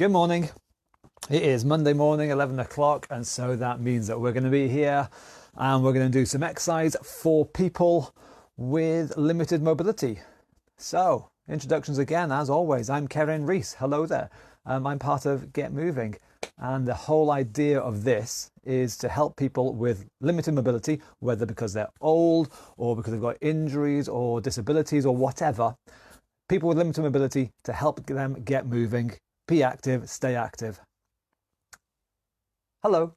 Good morning. It is Monday morning, 11 o'clock, and so that means that we're going to be here and we're going to do some exercise for people with limited mobility. So, introductions again, as always. I'm Keren Rees. Hello there. I'm part of Get Moving, and the whole idea of this is to help people with limited mobility, whether because they're old or because they've got injuries or disabilities or whatever. People with limited mobility, to help them get moving, be active, stay active. Hello.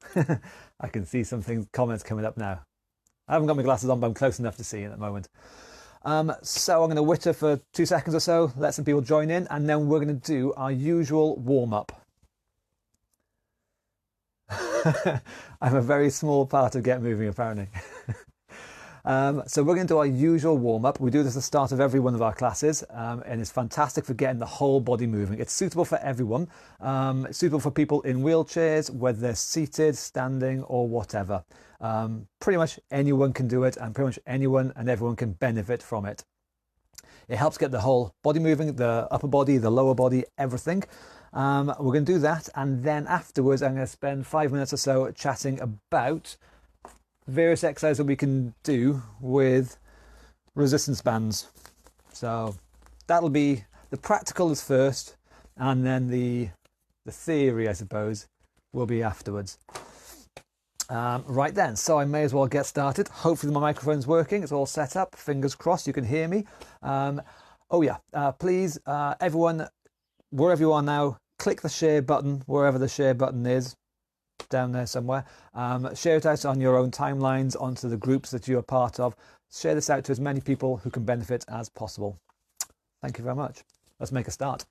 I can see some comments coming up now. I haven't got my glasses on, but I'm close enough to see at the moment. So I'm going to witter for 2 seconds or so, let some people join in, and then we're going to do our usual warm-up. I'm a very small part of Get Moving, apparently. So we're going to do our usual warm-up. We do this at the start of every one of our classes, and it's fantastic for getting the whole body moving. It's suitable for everyone. It's suitable for people in wheelchairs, whether they're seated, standing, or whatever. Pretty much anyone can do it, and pretty much anyone and everyone can benefit from it. It helps get the whole body moving, the upper body, the lower body, everything. We're going to do that, and then afterwards I'm going to spend 5 minutes or so chatting about various exercises that we can do with resistance bands. So that'll be, the practical is first, and then the theory, I suppose, will be afterwards. Right then, so I may as well get started. Hopefully my microphone's working, it's all set up, fingers crossed you can hear me. Please, everyone, wherever you are now, click the share button, wherever the share button is, down there somewhere. Share it out on your own timelines, onto the groups that you are part of. Share this out to as many people who can benefit as possible. Thank you very much. Let's make a start.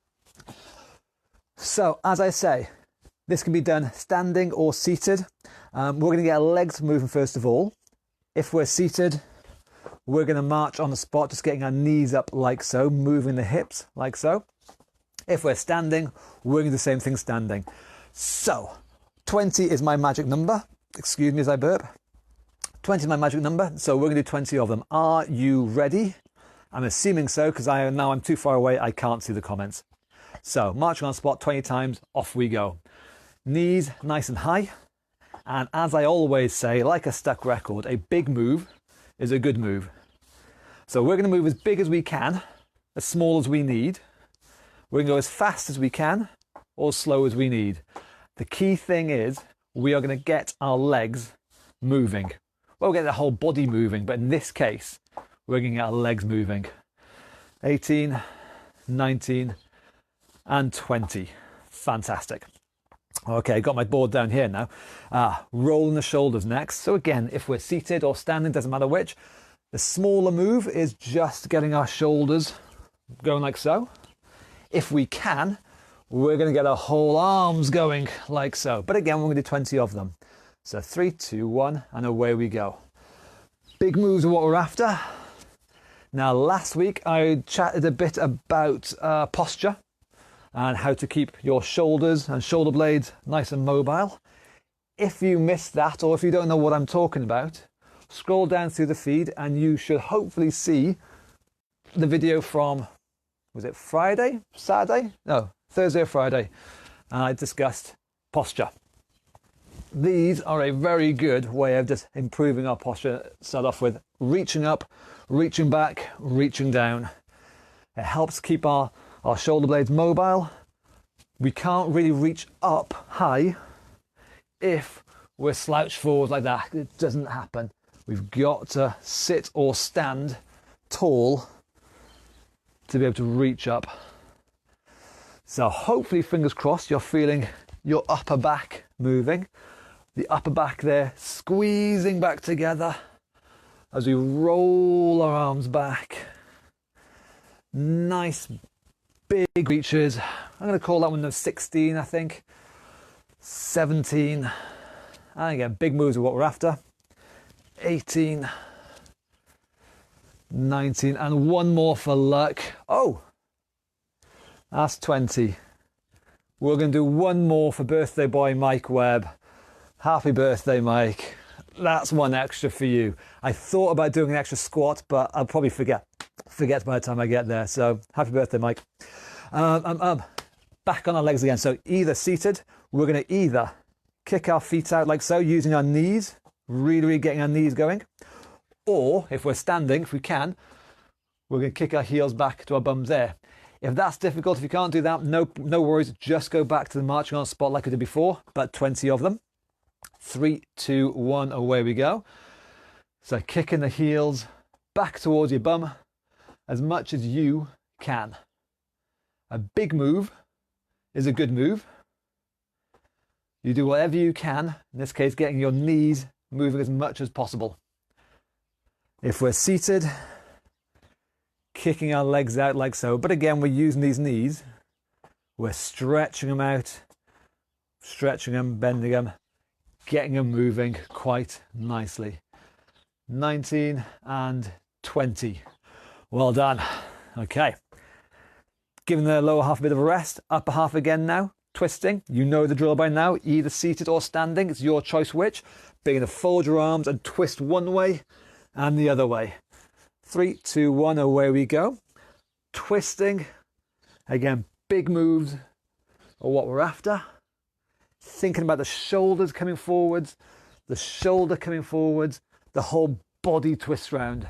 So, as I say, this can be done standing or seated. We're going to get our legs moving first of all. If we're seated, we're going to march on the spot, just getting our knees up like so, moving the hips like so. If we're standing, we're going to do the same thing standing. So, 20 is my magic number. Excuse me as I burp. 20 is my magic number, so we're going to do 20 of them. Are you ready? I'm assuming so, because I'm too far away, I can't see the comments. So, marching on the spot 20 times, off we go. Knees nice and high. And as I always say, like a stuck record, a big move is a good move. So we're going to move as big as we can, as small as we need. We're going to go as fast as we can, or as slow as we need. The key thing is we are going to get our legs moving. Well, we'll get the whole body moving, but in this case, we're going to get our legs moving. 18, 19, and 20. Fantastic. Okay, got my board down here now. Rolling the shoulders next. So again, if we're seated or standing, doesn't matter which. The smaller move is just getting our shoulders going like so. If we can, we're going to get our whole arms going like so. But again, we're going to do 20 of them. So 3, 2, 1, and away we go. Big moves are what we're after. Now, last week I chatted a bit about posture and how to keep your shoulders and shoulder blades nice and mobile. If you missed that, or if you don't know what I'm talking about, scroll down through the feed and you should hopefully see the video from, was it Friday? Saturday? No, Thursday or Friday. I discussed posture. These are a very good way of just improving our posture. Start off with reaching up, reaching back, reaching down. It helps keep our shoulder blades mobile. We can't really reach up high if we're slouched forward like that. It doesn't happen. We've got to sit or stand tall to be able to reach up. So hopefully, fingers crossed, you're feeling your upper back moving. The upper back there squeezing back together as we roll our arms back. Nice big reaches. I'm going to call that one 16, I think. 17. And again, big moves are what we're after. 18. 19. And one more for luck. Oh! That's 20. We're going to do one more for birthday boy Mike Webb. Happy birthday, Mike. That's one extra for you. I thought about doing an extra squat, but I'll probably forget by the time I get there. So happy birthday, Mike. back on our legs again. So either seated, we're going to either kick our feet out like so, using our knees, really getting our knees going. Or if we're standing, if we can, we're going to kick our heels back to our bums there. If that's difficult, if you can't do that, no worries. Just go back to the marching on spot like we did before, about 20 of them. 3, 2, 1, away we go. So kicking the heels back towards your bum as much as you can. A big move is a good move. You do whatever you can, in this case getting your knees moving as much as possible. If we're seated, kicking our legs out like so, but again we're using these knees, we're stretching them out, stretching them, bending them, getting them moving quite nicely. 19 and 20. Well done. Okay. Giving the lower half a bit of a rest, upper half again now. Twisting, you know the drill by now, either seated or standing, it's your choice which. Being to fold your arms and twist one way and the other way. 3, 2, 1, away we go. Twisting, again, big moves are what we're after. Thinking about the shoulders coming forwards, the shoulder coming forwards, the whole body twist round.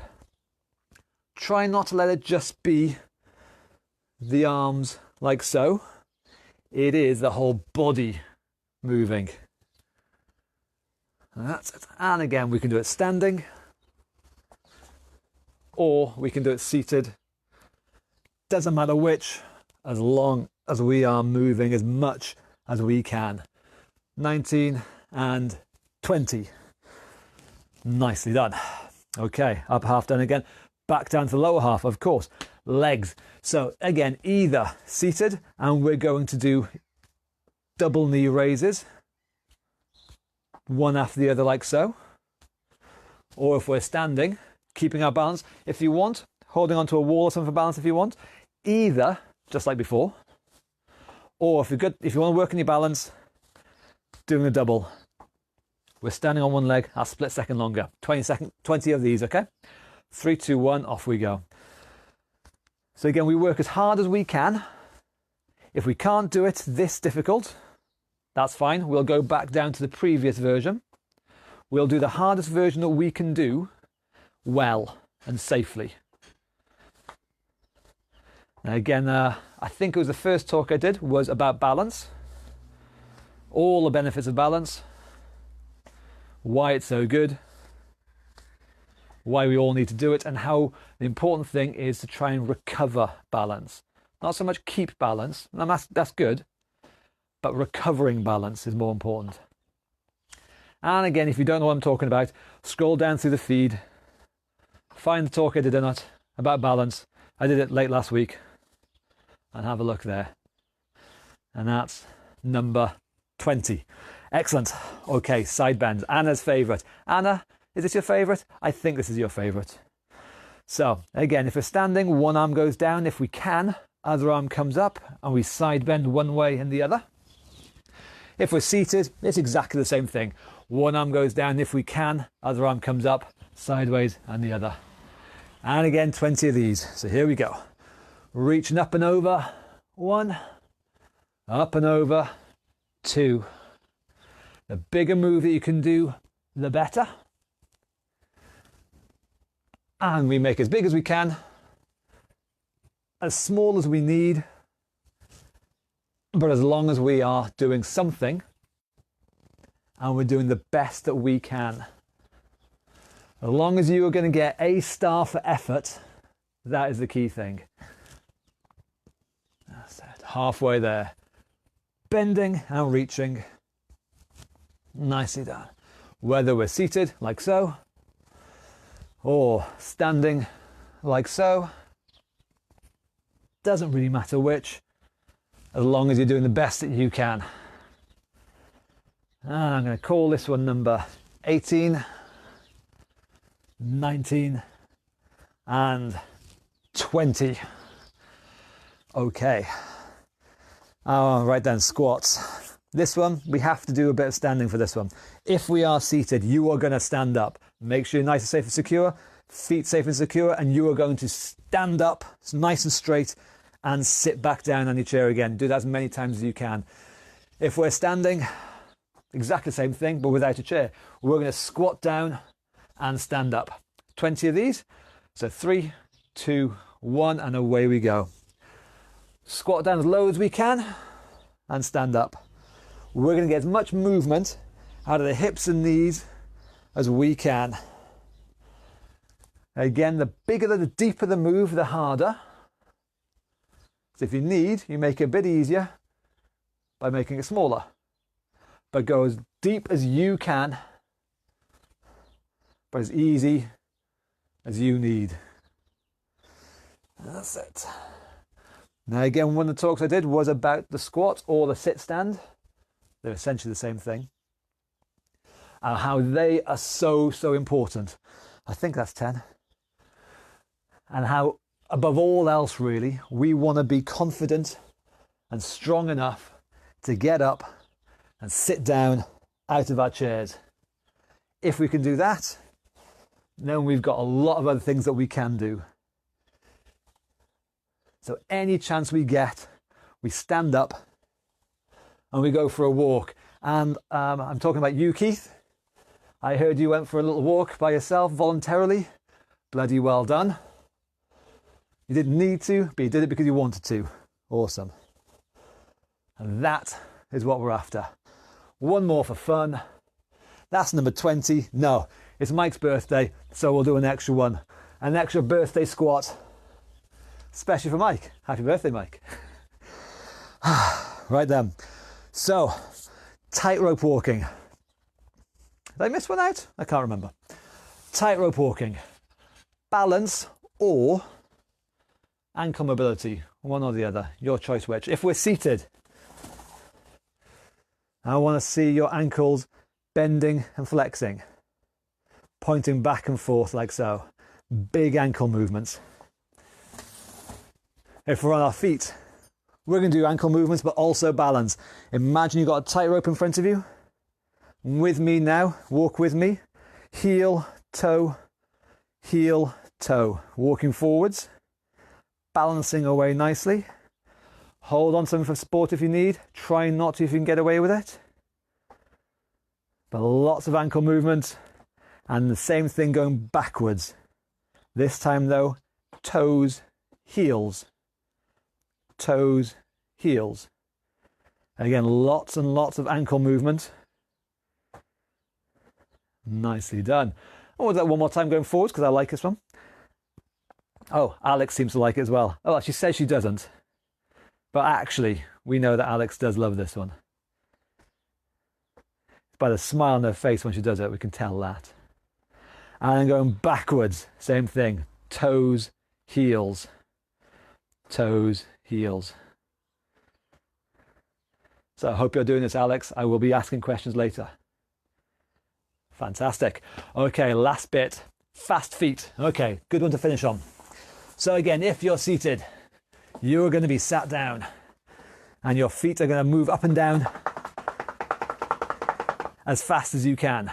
Try not to let it just be the arms like so. It is the whole body moving. And that's it. And again, we can do it standing, or we can do it seated. Doesn't matter which, as long as we are moving as much as we can. 19 and 20. Nicely done. Okay, upper half done again. Back down to the lower half, of course. Legs. So again, either seated, and we're going to do double knee raises, one after the other like so. Or if we're standing, keeping our balance. If you want, holding onto a wall or something for balance if you want. Either, just like before. Or if you want to work on your balance, doing a double. We're standing on one leg, a split second longer. 20 of these, okay? 3, 2, 1, off we go. So again, we work as hard as we can. If we can't do it this difficult, that's fine. We'll go back down to the previous version. We'll do the hardest version that we can do well and safely. Now again, I think it was the first talk I did was about balance. All the benefits of balance. Why it's so good. Why we all need to do it, and how the important thing is to try and recover balance. Not so much keep balance, and that's good, but recovering balance is more important. And again, if you don't know what I'm talking about, scroll down through the feed, find the talk I did on it about balance. I did it late last week, and have a look there. And that's number 20. Excellent. Okay, side bends. Anna's favourite. Anna, is this your favourite? I think this is your favourite. So again, if we're standing, one arm goes down if we can, other arm comes up, and we side bend one way and the other. If we're seated, it's exactly the same thing. One arm goes down if we can, other arm comes up, sideways and the other. And again, 20 of these. So here we go. Reaching up and over, 1, up and over, 2. The bigger move that you can do, the better. And we make as big as we can, as small as we need, but as long as we are doing something and we're doing the best that we can. As long as you are going to get a star for effort, that is the key thing. That's it. Halfway there. Bending and reaching. Nicely done. Whether we're seated like so, or standing like so, doesn't really matter which, as long as you're doing the best that you can. And I'm going to call this one number 18, 19 and 20. Okay. Right then, squats. This one, we have to do a bit of standing for this one. If we are seated, you are going to stand up. Make sure you're nice and safe and secure, feet safe and secure, and you are going to stand up nice and straight and sit back down on your chair again. Do that as many times as you can. If we're standing, exactly the same thing, but without a chair. We're going to squat down and stand up. 20 of these. So 3, 2, 1, and away we go. Squat down as low as we can and stand up. We're going to get as much movement out of the hips and knees as we can. Again, the bigger, the deeper the move, the harder. So if you need, you make it a bit easier by making it smaller. But go as deep as you can, but as easy as you need. That's it. Now again, one of the talks I did was about the squat or the sit stand. They're essentially the same thing. And how they are so important. I think that's 10. And how, above all else really, we want to be confident and strong enough to get up and sit down out of our chairs. If we can do that, then we've got a lot of other things that we can do. So any chance we get, we stand up and we go for a walk. And I'm talking about you, Keith. I heard you went for a little walk by yourself voluntarily. Bloody well done. You didn't need to, but you did it because you wanted to. Awesome. And that is what we're after. One more for fun. That's number 20. No, it's Mike's birthday, so we'll do an extra one. An extra birthday squat. Especially for Mike. Happy birthday, Mike. Right then. So, tightrope walking. Did I miss one out? I can't remember. Tightrope walking. Balance or ankle mobility. One or the other. Your choice which. If we're seated, I want to see your ankles bending and flexing. Pointing back and forth like so. Big ankle movements. If we're on our feet, we're going to do ankle movements, but also balance. Imagine you've got a tightrope in front of you. With me now, walk with me. Heel, toe, walking forwards, balancing away nicely. Hold on to something for support if you need. Try not to if you can get away with it. But lots of ankle movement and the same thing going backwards. This time though, toes, heels. Toes, heels. Again, lots and lots of ankle movement. Nicely done. I'll do that one more time going forwards because I like this one. Oh, Alex seems to like it as well. Oh, she says she doesn't. But actually, we know that Alex does love this one. By the smile on her face when she does it, we can tell that. And then going backwards, same thing. Toes, heels. Toes, heels. So I hope you're doing this, Alex. I will be asking questions later. Fantastic. Okay, last bit. Fast feet. Okay, good one to finish on. So again, if you're seated, you're going to be sat down and your feet are going to move up and down as fast as you can.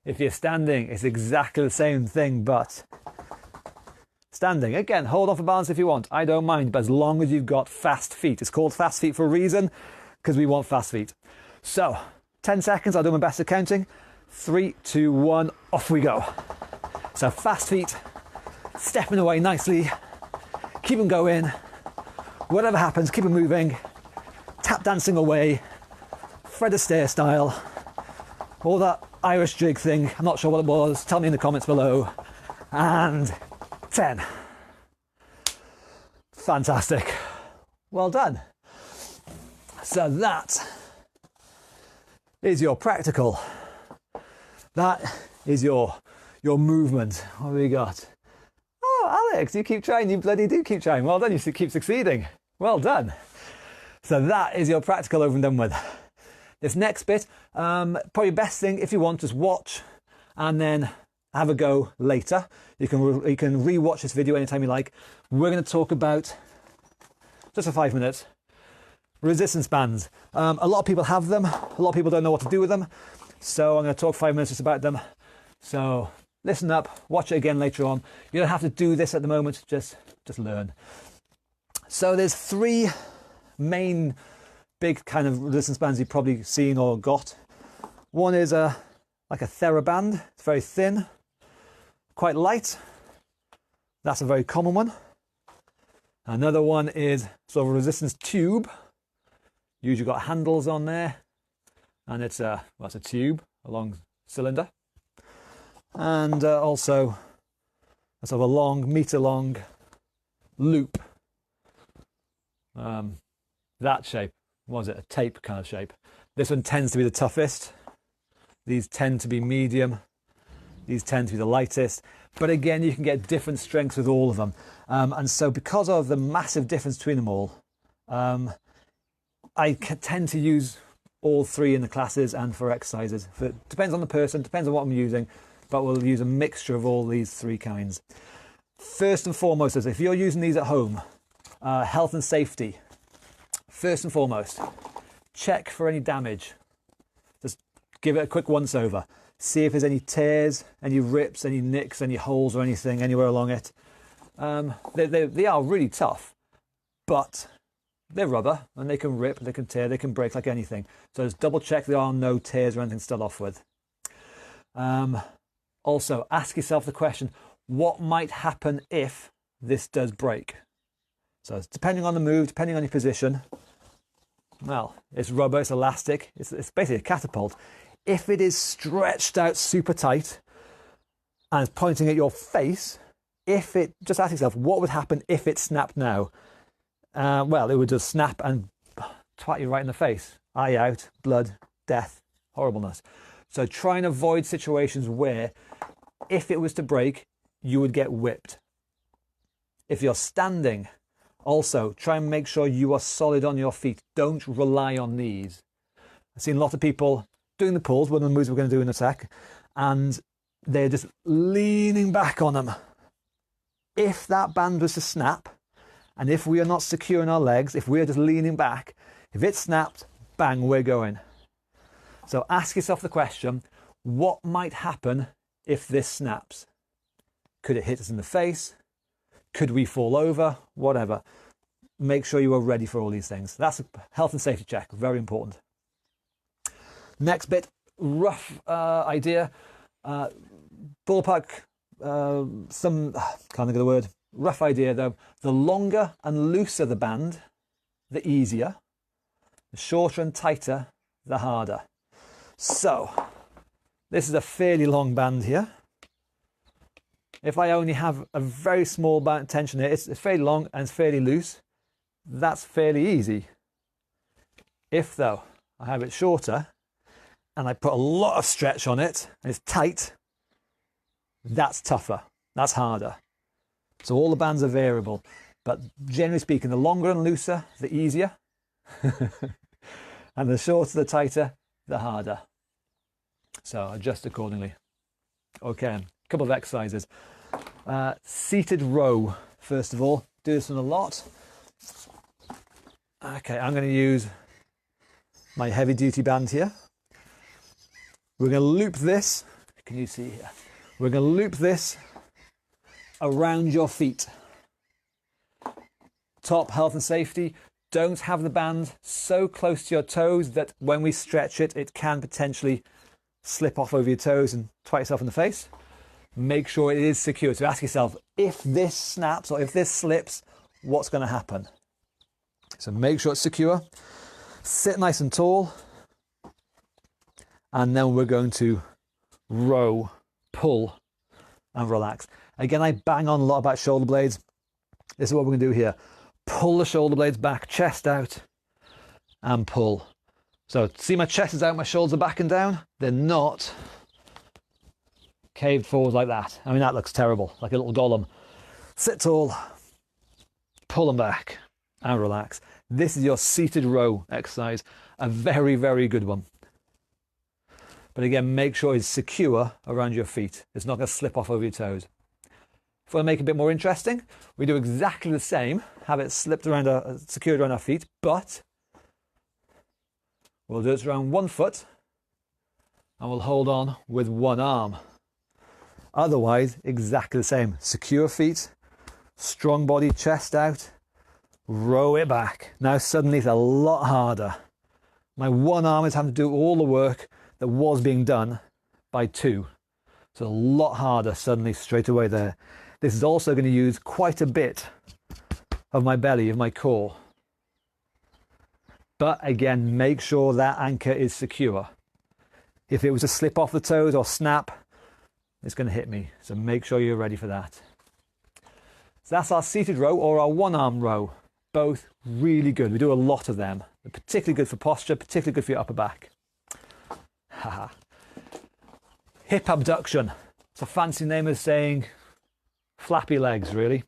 If you're standing, it's exactly the same thing, but standing. Again, hold on for balance if you want. I don't mind, but as long as you've got fast feet. It's called fast feet for a reason, because we want fast feet. So, 10 seconds, I'll do my best at counting. 3, 2, 1, off we go. So fast feet, stepping away nicely. Keep them going. Whatever happens, keep them moving. Tap dancing away. Fred Astaire style. All that Irish jig thing. I'm not sure what it was. Tell me in the comments below. And 10. Fantastic. Well done. So that is your practical. That is your movement. What have we got? Oh, Alex, you keep trying. You bloody do keep trying. Well done. You keep succeeding. Well done. So that is your practical over and done with. This next bit, probably best thing if you want, just watch and then have a go later. You can re-watch this video anytime you like. We're going to talk about, just for 5 minutes, resistance bands. A lot of people have them. A lot of people don't know what to do with them. So I'm going to talk 5 minutes just about them. So listen up, watch it again later on. You don't have to do this at the moment, just learn. So there's three main big kind of resistance bands you've probably seen or got. One is like a TheraBand. It's very thin, quite light. That's a very common one. Another one is sort of a resistance tube. Usually got handles on there, and it's a tube, a long cylinder, and also a sort of a long, meter-long loop. That shape, what was it? A tape kind of shape. This one tends to be the toughest. These tend to be medium. These tend to be the lightest. But again, you can get different strengths with all of them. And so because of the massive difference between them all, I tend to use all three in the classes and for exercises. It depends on the person, depends on what I'm using, but we'll use a mixture of all these three kinds. First and foremost, if you're using these at home, health and safety. First and foremost, check for any damage. Just give it a quick once over. See if there's any tears, any rips, any nicks, any holes or anything anywhere along it. They are really tough, but they're rubber and they can rip, they can tear, they can break like anything. So just double check there are no tears or anything to start off with. Also, ask yourself the question, what might happen if this does break? So it's depending on the move, depending on your position. Well, it's rubber, it's elastic, it's basically a catapult. If it is stretched out super tight and it's pointing at your face, just ask yourself, what would happen if it snapped now? Well, it would just snap and twat you right in the face. Eye out, blood, death, horribleness. So try and avoid situations where, if it was to break, you would get whipped. If you're standing, also try and make sure you are solid on your feet. Don't rely on knees. I've seen a lot of people doing the pulls, one of the moves we're going to do in a sec, and they're just leaning back on them. If that band was to snap, and if we are not secure in our legs, if we're just leaning back, if it snapped, bang, we're going. So ask yourself the question, what might happen if this snaps? Could it hit us in the face? Could we fall over? Whatever. Make sure you are ready for all these things. That's a health and safety check, very important. Next bit, rough idea. Ballpark, can't think of the word. Rough idea though. The longer and looser the band, the easier. The shorter and tighter, the harder. So, this is a fairly long band here. If I only have a very small tension here, it's fairly long and it's fairly loose, that's fairly easy. If though, I have it shorter and I put a lot of stretch on it and it's tight, that's tougher, that's harder. So all the bands are variable, but generally speaking, the longer and looser, the easier. And the shorter, the tighter, the harder. So adjust accordingly. Okay, a couple of exercises. Seated row, first of all. Do this one a lot. Okay, I'm going to use my heavy duty band here. We're going to loop this. Can you see here? We're going to loop this around your feet. Top health and safety. Don't have the band so close to your toes that when we stretch it, it can potentially slip off over your toes and twat yourself in the face. Make sure it is secure. So ask yourself, if this snaps or if this slips, what's going to happen? So make sure it's secure. Sit nice and tall. And then we're going to row, pull, and relax. Again, I bang on a lot about shoulder blades. This is what we're going to do here. Pull the shoulder blades back, chest out, and pull. So see, my chest is out, my shoulders are back and down. They're not caved forward like that. I mean, that looks terrible, like a little golem. Sit tall, pull them back, and relax. This is your seated row exercise, a very, very good one. But again, make sure it's secure around your feet. It's not going to slip off over your toes. If we want to make it a bit more interesting, we do exactly the same, have it slipped around, secured around our feet, but we'll do it around 1 foot and we'll hold on with one arm. Otherwise, exactly the same. Secure feet, strong body, chest out, row it back. Now suddenly it's a lot harder. My one arm is having to do all the work that was being done by two. So a lot harder suddenly straight away there. This is also going to use quite a bit of my belly, of my core. But again, make sure that anchor is secure. If it was to slip off the toes or snap, it's going to hit me. So make sure you're ready for that. So that's our seated row or our one arm row. Both really good. We do a lot of them. They're particularly good for posture, particularly good for your upper back. Hip abduction. It's a fancy name of saying flappy legs, really.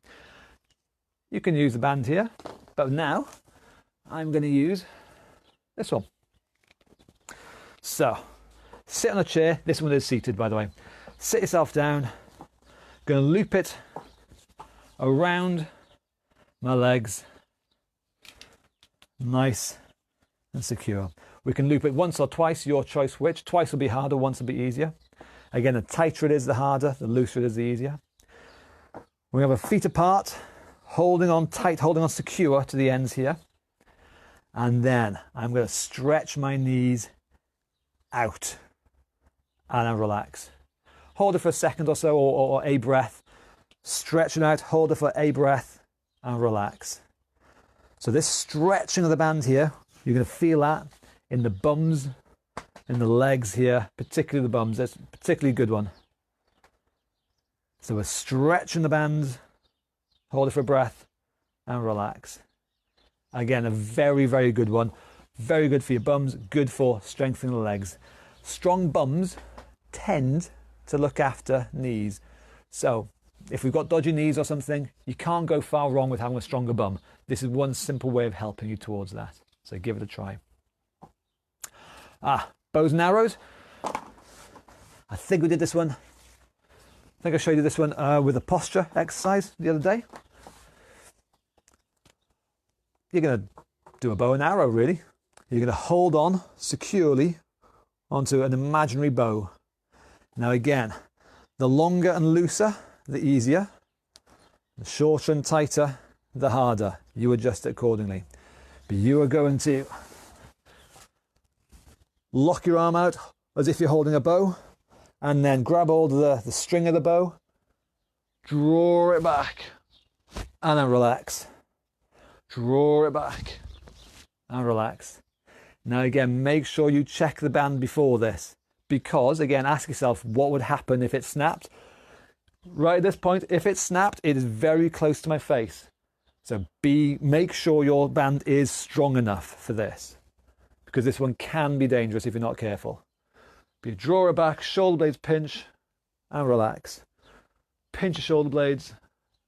You can use the band here, but now I'm going to use this one. So, sit on a chair. This one is seated, by the way. Sit yourself down. Going to loop it around my legs. Nice and secure. We can loop it once or twice, your choice which. Twice will be harder, once will be easier. Again, the tighter it is, the harder. The looser it is, the easier. We have our feet apart, holding on tight, holding on secure to the ends here. And then I'm going to stretch my knees out and then relax. Hold it for a second or so, or a breath. Stretch it out, hold it for a breath and relax. So this stretching of the band here, you're going to feel that in the bums, in the legs here, particularly the bums. That's a particularly good one. So we're stretching the band, hold it for a breath and relax. Again, a very, very good one. Very good for your bums, good for strengthening the legs. Strong bums tend to look after knees. So if we've got dodgy knees or something, you can't go far wrong with having a stronger bum. This is one simple way of helping you towards that. So give it a try. Bows and arrows. I think we did this one. I think I showed you this one with a posture exercise the other day. You're going to do a bow and arrow, really. You're going to hold on securely onto an imaginary bow. Now again, the longer and looser, the easier. The shorter and tighter, the harder. You adjust it accordingly. But you are going to lock your arm out as if you're holding a bow, and then grab hold of the string of the bow, draw it back, and then relax. Draw it back and relax. Now again, make sure you check the band before this, because again, ask yourself what would happen if it snapped. Right at this point, if it snapped, it is very close to my face. So make sure your band is strong enough for this, because this one can be dangerous if you're not careful. But you draw it back, shoulder blades pinch and relax. Pinch your shoulder blades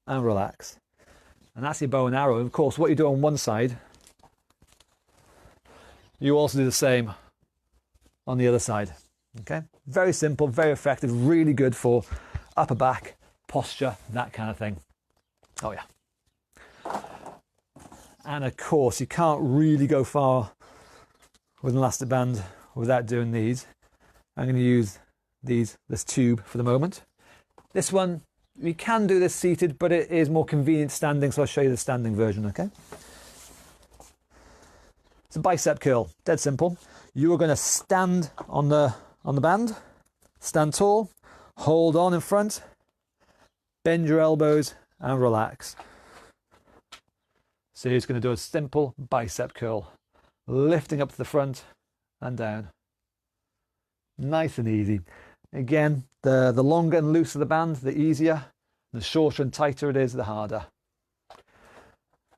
and relax. And that's your bow and arrow. And of course, what you do on one side, you also do the same on the other side. Okay? Very simple, very effective, really good for upper back, posture, that kind of thing. Oh yeah. And of course, you can't really go far with an elastic band without doing these. I'm going to use this tube for the moment. This one, we can do this seated, but it is more convenient standing, so I'll show you the standing version, okay? It's a bicep curl, dead simple. You are going to stand on the band, stand tall, hold on in front, bend your elbows and relax. So you're just going to do a simple bicep curl, lifting up to the front and down. Nice and easy. Again, the longer and looser the band, the easier. The shorter and tighter it is, the harder.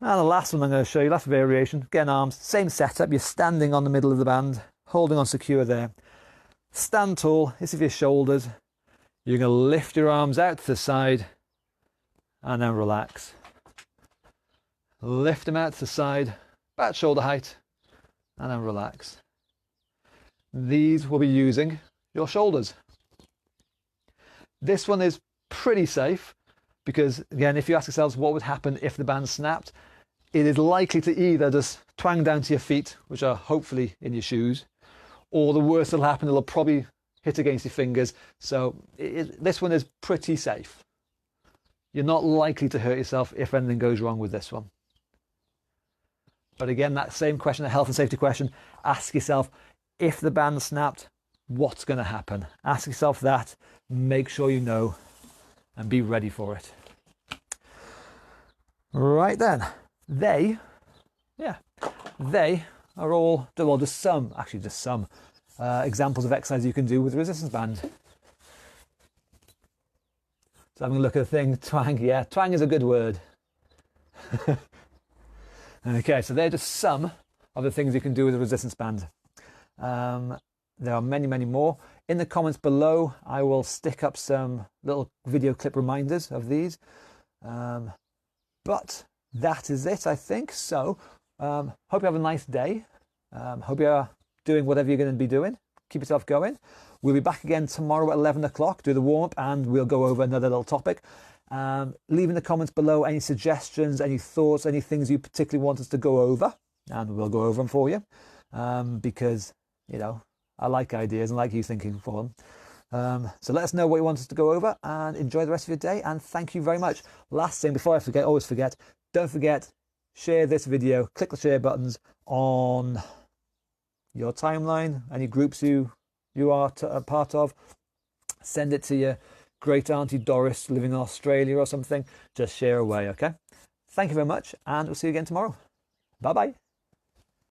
And the last one I'm going to show you, last variation. Again, arms, same setup. You're standing on the middle of the band, holding on secure there. Stand tall, this is your shoulders. You're going to lift your arms out to the side and then relax. Lift them out to the side, about shoulder height, and then relax. These will be using your shoulders. This one is pretty safe because, again, if you ask yourselves what would happen if the band snapped, it is likely to either just twang down to your feet, which are hopefully in your shoes, or the worst that'll happen, it'll probably hit against your fingers. So this one is pretty safe. You're not likely to hurt yourself if anything goes wrong with this one. But again, that same question, the health and safety question, ask yourself, if the band snapped, what's going to happen? Ask yourself that, make sure you know, and be ready for it. Right then, they are all, well, just some examples of exercise you can do with a resistance band. So having a look at the thing, twang, yeah, twang is a good word. Okay, so they're just some of the things you can do with a resistance band. There are many, many more. In the comments below, I will stick up some little video clip reminders of these. But that is it, I think. So, hope you have a nice day. Hope you are doing whatever you're going to be doing. Keep yourself going. We'll be back again tomorrow at 11 o'clock, do the warm-up, and we'll go over another little topic. Leave in the comments below any suggestions, any thoughts, any things you particularly want us to go over, and we'll go over them for you. Because, you know, I like ideas and like you thinking for them. So let us know what you want us to go over, and enjoy the rest of your day, and thank you very much. Last thing, before I forget, always forget, don't forget, share this video, click the share buttons on your timeline, any groups you are a part of. Send it to your great auntie Doris living in Australia or something. Just share away, okay? Thank you very much, and we'll see you again tomorrow. Bye-bye.